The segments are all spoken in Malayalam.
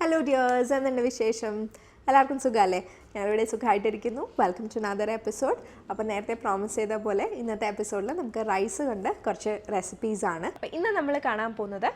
ഹലോ ഡിയേഴ്സ്, എന്തുണ്ട് വിശേഷം? എല്ലാവർക്കും സുഖമല്ലേ? ഞാനിവിടെ സുഖമായിട്ടിരിക്കുന്നു. Welcome to another episode. അപ്പോൾ നേരത്തെ പ്രോമിസ് ചെയ്ത പോലെ ഇന്നത്തെ എപ്പിസോഡിൽ നമുക്ക് റൈസ് കൊണ്ട് കുറച്ച് റെസിപ്പീസാണ്. അപ്പോൾ ഇന്ന് നമ്മൾ കാണാൻ പോകുന്നത്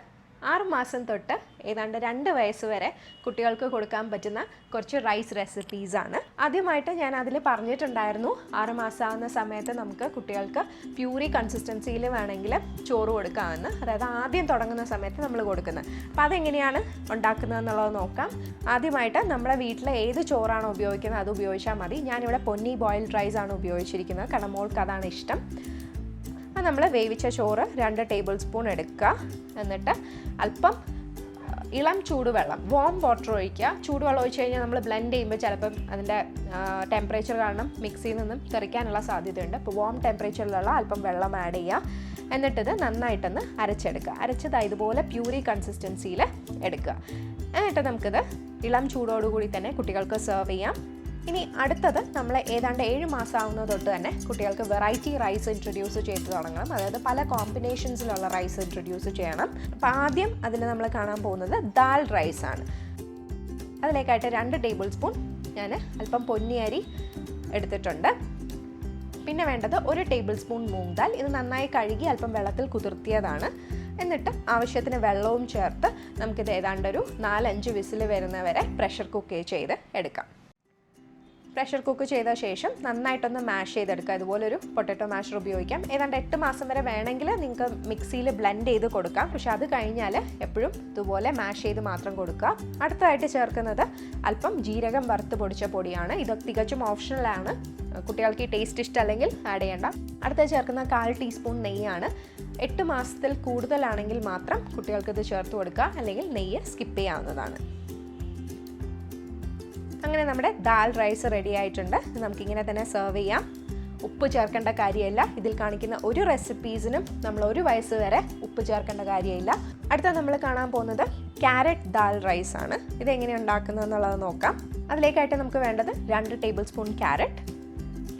6 മാസം തൊട്ട് ഏതാണ്ട് 2 വയസ്സ് വരെ കുട്ടികൾക്ക് കൊടുക്കാൻ പറ്റുന്ന കുറച്ച് റൈസ് റെസിപ്പീസാണ്. ആദ്യമായിട്ട് ഞാൻ അതിൽ പറഞ്ഞിട്ടുണ്ടായിരുന്നു 6 മാസമാകുന്ന സമയത്ത് നമുക്ക് കുട്ടികൾക്ക് പ്യൂരി കൺസിസ്റ്റൻസിയിൽ വേണമെങ്കിൽ ചോറ് കൊടുക്കാമെന്ന്. അതായത് ആദ്യം തുടങ്ങുന്ന സമയത്ത് നമ്മൾ കൊടുക്കുന്നത്. അപ്പോൾ അതെങ്ങനെയാണ് ഉണ്ടാക്കുന്നത് എന്നുള്ളത് നോക്കാം. ആദ്യമായിട്ട് നമ്മുടെ വീട്ടിൽ ഏത് ചോറാണോ ഉപയോഗിക്കുന്നത് അത് ഉപയോഗിച്ചാൽ മതി. ഞാനിവിടെ പൊന്നി ബോയിൽഡ് റൈസ് ആണ് ഉപയോഗിച്ചിരിക്കുന്നത്, കാരണം മോൾക്ക് അതാണ് ഇഷ്ടം. അപ്പോൾ നമ്മൾ വേവിച്ച ചോറ് 2 ടേബിൾ സ്പൂൺ എടുക്കുക. എന്നിട്ട് അല്പം ഇളം ചൂടുവെള്ളം, വാം വാട്ടർ ഒഴിക്കുക. ചൂടുവെള്ളം ഒഴിച്ച് കഴിഞ്ഞാൽ നമ്മൾ ബ്ലെൻഡ് ചെയ്യുമ്പോൾ ചിലപ്പം അതിൻ്റെ ടെമ്പറേച്ചർ കാരണം മിക്സിയിൽ നിന്നും തെറിക്കാനുള്ള സാധ്യതയുണ്ട്. അപ്പോൾ വാം ടെമ്പറേച്ചറിലുള്ള അല്പം വെള്ളം ആഡ് ചെയ്യുക. എന്നിട്ടിത് നന്നായിട്ടൊന്ന് അരച്ചെടുക്കുക. അരച്ചത് ഇതുപോലെ പ്യൂരി കൺസിസ്റ്റൻസിയിൽ എടുക്കുക. എന്നിട്ട് നമുക്കിത് ഇളം ചൂടോടുകൂടി തന്നെ കുട്ടികൾക്ക് സെർവ് ചെയ്യാം. ഇനി അടുത്തത് നമ്മൾ ഏതാണ്ട് 7 മാസം ആവുന്നത് തൊട്ട് തന്നെ കുട്ടികൾക്ക് വെറൈറ്റി റൈസ് ഇൻട്രൊഡ്യൂസ് ചെയ്ത് തുടങ്ങണം. അതായത് പല കോമ്പിനേഷൻസിലുള്ള റൈസ് ഇൻട്രൊഡ്യൂസ് ചെയ്യണം. അപ്പോൾ ആദ്യം അതിൽ നമ്മൾ കാണാൻ പോകുന്നത് ദാൽ റൈസ് ആണ്. അതിലേക്കായിട്ട് 2 ടേബിൾ സ്പൂൺ ഞാൻ അല്പം പൊന്നി അരി എടുത്തിട്ടുണ്ട്. പിന്നെ വേണ്ടത് 1 ടേബിൾ സ്പൂൺ മൂങ് ദാൽ. ഇത് നന്നായി കഴുകി അല്പം വെള്ളത്തിൽ കുതിർത്തിയതാണ്. എന്നിട്ട് ആവശ്യത്തിന് വെള്ളവും ചേർത്ത് നമുക്കിത് ഏതാണ്ട് ഒരു 4-5 വിസിൽ വരുന്നവരെ പ്രഷർ കുക്ക് ചെയ്ത് എടുക്കാം. പ്രഷർ കുക്ക് ചെയ്ത ശേഷം നന്നായിട്ടൊന്ന് മാഷ് ചെയ്തെടുക്കുക. ഇതുപോലൊരു പൊട്ടറ്റോ മാഷർ ഉപയോഗിക്കാം. ഏതാണ്ട് 8 മാസം വരെ വേണമെങ്കിൽ നിങ്ങൾക്ക് മിക്സിയിൽ ബ്ലെൻഡ് ചെയ്ത് കൊടുക്കാം. പക്ഷെ അത് കഴിഞ്ഞാൽ എപ്പോഴും ഇതുപോലെ മാഷ് ചെയ്ത് മാത്രം കൊടുക്കുക. അടുത്തതായിട്ട് ചേർക്കുന്നത് അല്പം ജീരകം വറുത്ത് പൊടിച്ച പൊടിയാണ്. ഇത് തികച്ചും ഓപ്ഷണലാണ്. കുട്ടികൾക്ക് ഈ ടേസ്റ്റ് ഇഷ്ടമല്ലെങ്കിൽ ആഡ് ചെയ്യേണ്ട. അടുത്ത ചേർക്കുന്ന 1/4 ടീസ്പൂൺ നെയ്യാണ്. 8 മാസത്തിൽ കൂടുതലാണെങ്കിൽ മാത്രം കുട്ടികൾക്ക് ഇത് ചേർത്ത് കൊടുക്കുക, അല്ലെങ്കിൽ നെയ്യ് സ്കിപ്പ് ചെയ്യാവുന്നതാണ്. അങ്ങനെ നമ്മുടെ ദാൽ റൈസ് റെഡി ആയിട്ടുണ്ട്. നമുക്കിങ്ങനെ തന്നെ സെർവ് ചെയ്യാം. ഉപ്പ് ചേർക്കേണ്ട കാര്യമില്ല. ഇതിൽ കാണിക്കുന്ന ഒരു റെസിപ്പീസിനും നമ്മൾ 1 വയസ്സ് വരെ ഉപ്പ് ചേർക്കേണ്ട കാര്യമില്ല. അടുത്ത നമ്മൾ കാണാൻ പോകുന്നത് ക്യാരറ്റ് ദാൽ റൈസ് ആണ്. ഇതെങ്ങനെ ഉണ്ടാക്കുന്നത് എന്നുള്ളത് നോക്കാം. അതിലേക്കായിട്ട് നമുക്ക് വേണ്ടത് 2 ടേബിൾ സ്പൂൺ ക്യാരറ്റ്,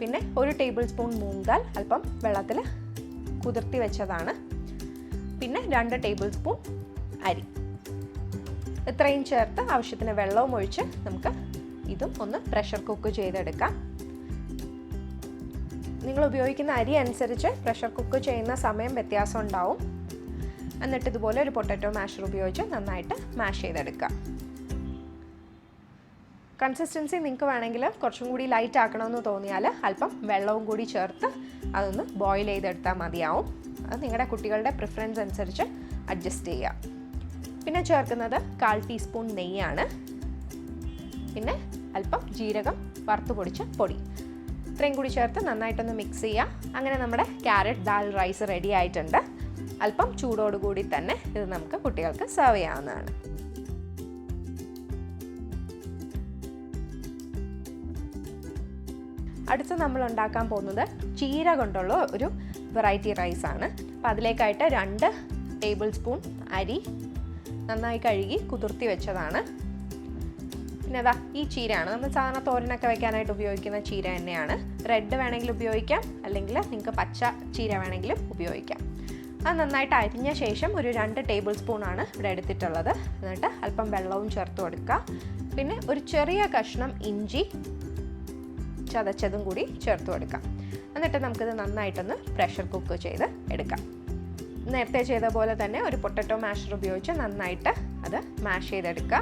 പിന്നെ 1 ടേബിൾ സ്പൂൺ മൂങ് ദാൽ അല്പം വെള്ളത്തിൽ കുതിർത്തി വെച്ചതാണ്, പിന്നെ 2 ടേബിൾ സ്പൂൺ അരി. ഇത്രയും ചേർത്ത് ആവശ്യത്തിന് വെള്ളവും ഒഴിച്ച് നമുക്ക് ഇതും ഒന്ന് പ്രഷർ കുക്ക് ചെയ്തെടുക്കാം. നിങ്ങൾ ഉപയോഗിക്കുന്ന അരി അനുസരിച്ച് പ്രഷർ കുക്ക് ചെയ്യുന്ന സമയം വ്യത്യാസം ഉണ്ടാവും. എന്നിട്ട് ഇതുപോലെ ഒരു പൊട്ടറ്റോ മാഷർ ഉപയോഗിച്ച് നന്നായിട്ട് മാഷ് ചെയ്തെടുക്കുക. കൺസിസ്റ്റൻസി നിങ്ങൾക്ക് വേണമെങ്കിൽ കുറച്ചും കൂടി ലൈറ്റ് ആക്കണമെന്ന് തോന്നിയാൽ അല്പം വെള്ളവും കൂടി ചേർത്ത് അതൊന്ന് ബോയിൽ ചെയ്തെടുത്താൽ മതിയാവും. അത് നിങ്ങളുടെ കുട്ടികളുടെ പ്രിഫറൻസ് അനുസരിച്ച് അഡ്ജസ്റ്റ് ചെയ്യുക. പിന്നെ ചേർക്കുന്നത് 1/4 ടീസ്പൂൺ നെയ്യാണ്. പിന്നെ അല്പം ജീരകം വറുത്ത് പൊടിച്ച പൊടി. ഇത്രയും കൂടി ചേർത്ത് നന്നായിട്ടൊന്ന് മിക്സ് ചെയ്യുക. അങ്ങനെ നമ്മുടെ ക്യാരറ്റ് ദാൽ റൈസ് റെഡി ആയിട്ടുണ്ട്. അല്പം ചൂടോടുകൂടി തന്നെ ഇത് നമുക്ക് കുട്ടികൾക്ക് സെർവ് ചെയ്യാവുന്നതാണ്. അടുത്ത് നമ്മൾ ഉണ്ടാക്കാൻ പോകുന്നത് ചീര കൊണ്ടുള്ള ഒരു വെറൈറ്റി റൈസ് ആണ്. അപ്പോൾ അതിലേക്കായിട്ട് 2 ടേബിൾ സ്പൂൺ അരി നന്നായി കഴുകി കുതിർത്തി വെച്ചതാണ്. പിന്നെ അതാ ഈ ചീരയാണ്. നമ്മൾ സാധാരണ തോരനൊക്കെ വെക്കാനായിട്ട് ഉപയോഗിക്കുന്ന ചീര തന്നെയാണ്. റെഡ് വേണമെങ്കിൽ ഉപയോഗിക്കാം, അല്ലെങ്കിൽ നിങ്ങൾക്ക് പച്ച ചീര വേണമെങ്കിലും ഉപയോഗിക്കാം. അത് നന്നായിട്ട് അരിഞ്ഞ ശേഷം ഒരു 2 ടേബിൾ സ്പൂണാണ് ഇവിടെ എടുത്തിട്ടുള്ളത്. എന്നിട്ട് അല്പം വെള്ളവും ചേർത്ത് കൊടുക്കുക. പിന്നെ ഒരു ചെറിയ കഷ്ണം ഇഞ്ചി ചതച്ചതും കൂടി ചേർത്ത് കൊടുക്കാം. എന്നിട്ട് നമുക്കിത് നന്നായിട്ടൊന്ന് പ്രഷർ കുക്ക് ചെയ്ത് എടുക്കാം. നേരത്തെ ചെയ്ത പോലെ തന്നെ ഒരു പൊട്ടറ്റോ മാഷർ ഉപയോഗിച്ച് നന്നായിട്ട് അത് മാഷ് ചെയ്തെടുക്കുക.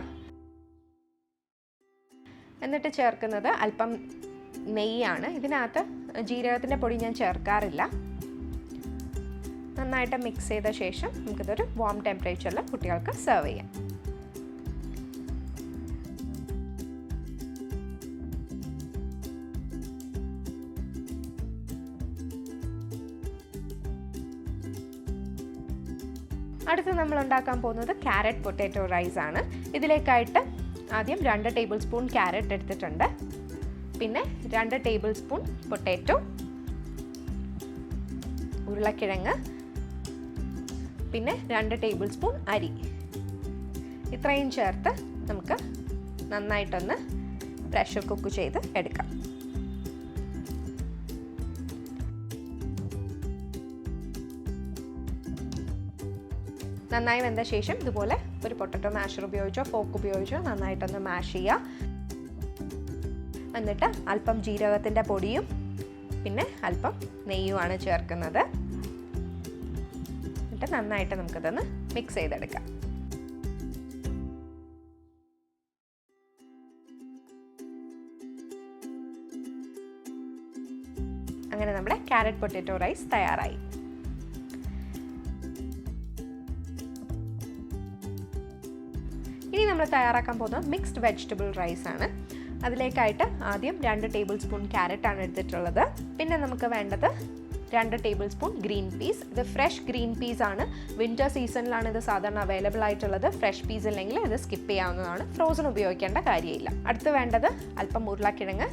എന്നിട്ട് ചേർക്കുന്നത് അല്പം നെയ്യാണ്. ഇതിനകത്ത് ജീരകത്തിൻ്റെ പൊടി ഞാൻ ചേർക്കാറില്ല. നന്നായിട്ട് മിക്സ് ചെയ്ത ശേഷം നമുക്കിതൊരു വാം ടെമ്പറേച്ചറിൽ കുട്ടികൾക്ക് സെർവ് ചെയ്യാം. അടുത്ത് നമ്മൾ ഉണ്ടാക്കാൻ പോകുന്നത് ക്യാരറ്റ് പൊട്ടാറ്റോ റൈസ് ആണ്. ഇതിലേക്കായിട്ട് ആദ്യം 2 ടേബിൾ സ്പൂൺ ക്യാരറ്റ് എടുത്തിട്ടുണ്ട്. പിന്നെ 2 ടേബിൾ സ്പൂൺ പൊട്ടാറ്റോ, ഉരുളക്കിഴങ്ങ്, പിന്നെ 2 ടേബിൾ സ്പൂൺ അരി. ഇത്രയും ചേർത്ത് നമുക്ക് നന്നായിട്ടൊന്ന് പ്രഷർ കുക്ക് ചെയ്ത് എടുക്കാം. നന്നായി വെന്ത ശേഷം ഇതുപോലെ ഒരു പൊട്ടറ്റോ മാഷർ ഉപയോഗിച്ചോ ഫോർക്ക് ഉപയോഗിച്ചോ നന്നായിട്ടൊന്ന് മാഷ് ചെയ്യുക. എന്നിട്ട് അല്പം ജീരകത്തിൻ്റെ പൊടിയും പിന്നെ അല്പം നെയ്യുമാണ് ചേർക്കുന്നത്. എന്നിട്ട് നന്നായിട്ട് നമുക്കിതൊന്ന് മിക്സ് ചെയ്തെടുക്കാം. അങ്ങനെ നമ്മുടെ ക്യാരറ്റ് പൊട്ടറ്റോ റൈസ് തയ്യാറായി. ഇനി നമ്മൾ തയ്യാറാക്കാൻ പോകുന്നത് മിക്സ്ഡ് വെജിറ്റബിൾ റൈസ് ആണ്. അതിലേക്കായിട്ട് ആദ്യം 2 ടേബിൾ സ്പൂൺ ക്യാരറ്റാണ് എടുത്തിട്ടുള്ളത്. പിന്നെ നമുക്ക് വേണ്ടത് 2 ടേബിൾ സ്പൂൺ ഗ്രീൻ പീസ്. ഇത് ഫ്രഷ് ഗ്രീൻ പീസ് ആണ്. വിൻ്റർ സീസണിലാണ് ഇത് സാധാരണ അവൈലബിൾ ആയിട്ടുള്ളത്. ഫ്രഷ് പീസ് ഇല്ലെങ്കിൽ ഇത് സ്കിപ്പ് ചെയ്യാവുന്നതാണ്. ഫ്രോസൺ ഉപയോഗിക്കേണ്ട കാര്യമില്ല. അടുത്ത് വേണ്ടത് അല്പം ഉരുളക്കിഴങ്ങ്,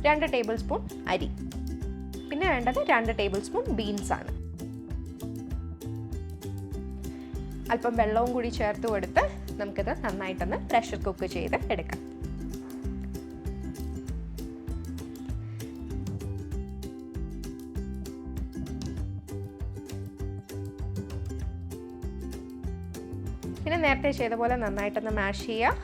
2 ടേബിൾ സ്പൂൺ അരി, പിന്നെ വേണ്ടത് 2 ടേബിൾ സ്പൂൺ ബീൻസ് ആണ്. അല്പം വെള്ളവും കൂടി ചേർത്ത് കൊടുത്ത് നമുക്കിത് നന്നായിട്ടൊന്ന് പ്രഷർ കുക്ക് ചെയ്ത് എടുക്കാം. പിന്നെ നേരത്തെ ചെയ്ത പോലെ നന്നായിട്ടൊന്ന് മാഷ് ചെയ്യുക.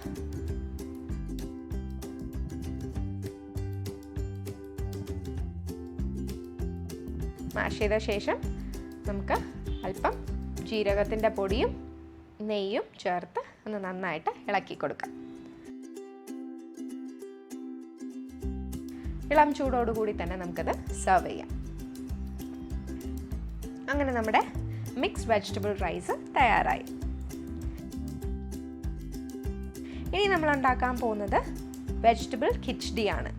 മാഷ് ചെയ്ത ശേഷം നമുക്ക് അല്പം ജീരകത്തിൻ്റെ പൊടിയും നെയ്യും ചേർത്ത് ഒന്ന് നന്നായിട്ട് ഇളക്കി കൊടുക്കാം. ഇളം ചൂടോടുകൂടി തന്നെ നമുക്കത് സെർവ് ചെയ്യാം. അങ്ങനെ നമ്മുടെ മിക്സ്ഡ് വെജിറ്റബിൾ റൈസ് തയ്യാറായി. ഇനി നമ്മൾ ഉണ്ടാക്കാൻ പോകുന്നത് വെജിറ്റബിൾ കിച്ഡി ആണ്.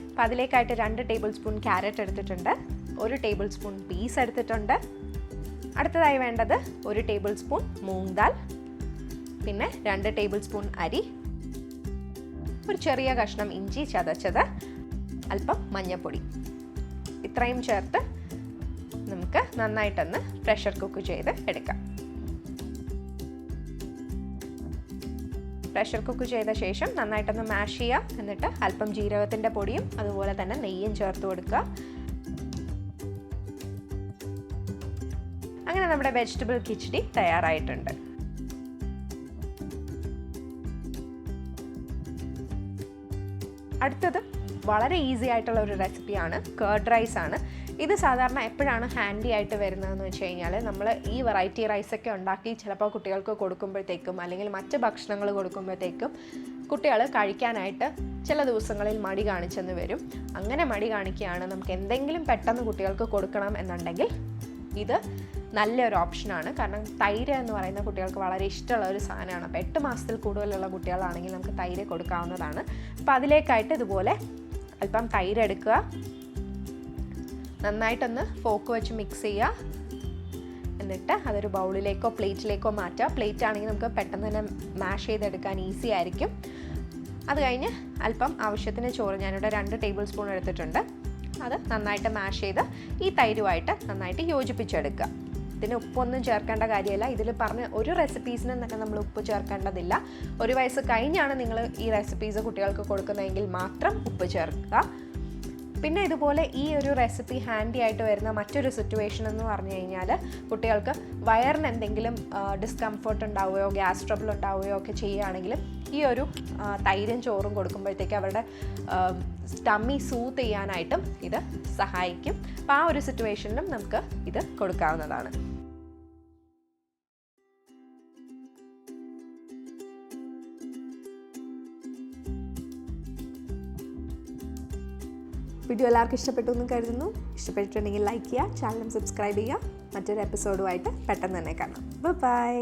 അപ്പം അതിലേക്കായിട്ട് 2 ടേബിൾ സ്പൂൺ ക്യാരറ്റ് എടുത്തിട്ടുണ്ട്, 1 ടേബിൾ സ്പൂൺ പീസ് എടുത്തിട്ടുണ്ട്. അടുത്തതായി വേണ്ടത് 1 ടേബിൾ സ്പൂൺ മൂങ് ദാൽ, പിന്നെ 2 ടേബിൾ സ്പൂൺ അരി, ഒരു ചെറിയ കഷ്ണം ഇഞ്ചി ചതച്ചത്, അല്പം മഞ്ഞൾപ്പൊടി. ഇത്രയും ചേർത്ത് നമുക്ക് നന്നായിട്ടൊന്ന് പ്രഷർ കുക്ക് ചെയ്ത് എടുക്കാം. പ്രഷർ കുക്ക് ചെയ്ത ശേഷം നന്നായിട്ടൊന്ന് മാഷ് ചെയ്യുക. എന്നിട്ട് അല്പം ജീരകത്തിൻ്റെ പൊടിയും അതുപോലെ തന്നെ നെയ്യും ചേർത്ത് കൊടുക്കുക. അങ്ങനെ നമ്മുടെ വെജിറ്റബിൾ കിച്ഡി തയ്യാറായിട്ടുണ്ട്. അടുത്തത് വളരെ ഈസി ആയിട്ടുള്ള ഒരു റെസിപ്പിയാണ് കേർഡ് റൈസ് ആണ്. ഇത് സാധാരണ എപ്പോഴാണ് ഹാൻഡി ആയിട്ട് വരുന്നതെന്ന് വെച്ച് കഴിഞ്ഞാൽ നമ്മൾ ഈ വെറൈറ്റി റൈസൊക്കെ ഉണ്ടാക്കി ചിലപ്പോൾ കുട്ടികൾക്ക് കൊടുക്കുമ്പോഴത്തേക്കും അല്ലെങ്കിൽ മറ്റ് ഭക്ഷണങ്ങൾ കൊടുക്കുമ്പോഴത്തേക്കും കുട്ടികൾ കഴിക്കാനായിട്ട് ചില ദിവസങ്ങളിൽ മടി കാണിച്ചെന്ന് വരും. അങ്ങനെ മടി കാണിക്കുകയാണ് നമുക്ക് എന്തെങ്കിലും പെട്ടെന്ന് കുട്ടികൾക്ക് കൊടുക്കണം എന്നുണ്ടെങ്കിൽ ഇത് നല്ലൊരു ഓപ്ഷനാണ്. കാരണം തൈര് എന്ന് പറയുന്ന കുട്ടികൾക്ക് വളരെ ഇഷ്ടമുള്ള ഒരു സാധനമാണ്. അപ്പോൾ 8 മാസത്തിൽ കൂടുതലുള്ള കുട്ടികളാണെങ്കിൽ നമുക്ക് തൈര് കൊടുക്കാവുന്നതാണ്. അപ്പോൾ അതിലേക്കായിട്ട് ഇതുപോലെ അല്പം തൈര് എടുക്കുക, നന്നായിട്ടൊന്ന് ഫോർക്ക് വെച്ച് മിക്സ് ചെയ്യുക. എന്നിട്ട് അതൊരു ബൗളിലേക്കോ പ്ലേറ്റിലേക്കോ മാറ്റുക. പ്ലേറ്റ് ആണെങ്കിൽ നമുക്ക് പെട്ടെന്ന് തന്നെ മാഷ് ചെയ്തെടുക്കാൻ ഈസി ആയിരിക്കും. അത് കഴിഞ്ഞ് അല്പം ആവശ്യത്തിന് ചോറ്, ഞാനിവിടെ 2 ടേബിൾ സ്പൂൺ എടുത്തിട്ടുണ്ട്, അത് നന്നായിട്ട് മാഷ് ചെയ്ത് ഈ തൈരുമായിട്ട് നന്നായിട്ട് യോജിപ്പിച്ചെടുക്കുക. ഇതിന് ഉപ്പൊന്നും ചേർക്കേണ്ട കാര്യമില്ല. ഇതിൽ പറഞ്ഞ ഒരു റെസിപ്പീസിനും തന്നെ നമ്മൾ ഉപ്പ് ചേർക്കേണ്ടതില്ല. 1 വയസ്സ് കഴിഞ്ഞാണ് നിങ്ങൾ ഈ റെസിപ്പീസ് കുട്ടികൾക്ക് കൊടുക്കുന്നതെങ്കിൽ മാത്രം ഉപ്പ് ചേർക്കുക. പിന്നെ ഇതുപോലെ ഈ ഒരു റെസിപ്പി ഹാൻഡി ആയിട്ട് വരുന്ന മറ്റൊരു സിറ്റുവേഷൻ എന്ന് പറഞ്ഞു കഴിഞ്ഞാൽ കുട്ടികൾക്ക് വയറിന് എന്തെങ്കിലും ഡിസ്കംഫർട്ട് ഉണ്ടാവുകയോ ഗ്യാസ് ട്രബിൾ ഉണ്ടാവുകയോ ഒക്കെ ചെയ്യുകയാണെങ്കിൽ ഈ ഒരു തൈരും ചോറും കൊടുക്കുമ്പോഴത്തേക്ക് അവരുടെ സ്റ്റമ്മി സൂത്ത് ചെയ്യാനായിട്ടും ഇത് സഹായിക്കും. അപ്പോൾ ആ ഒരു സിറ്റുവേഷനിലും നമുക്ക് ഇത് കൊടുക്കാവുന്നതാണ്. വീഡിയോ എല്ലാവർക്കും ഇഷ്ടപ്പെട്ടു എന്ന് കരുതുന്നു. ഇഷ്ടപ്പെട്ടിട്ടുണ്ടെങ്കിൽ ലൈക്ക് ചെയ്യുക, ചാനൽ സബ്സ്ക്രൈബ് ചെയ്യുക. മറ്റൊരു എപ്പിസോഡുമായിട്ട് പെട്ടെന്ന് തന്നെ കാണാം. ബൈ.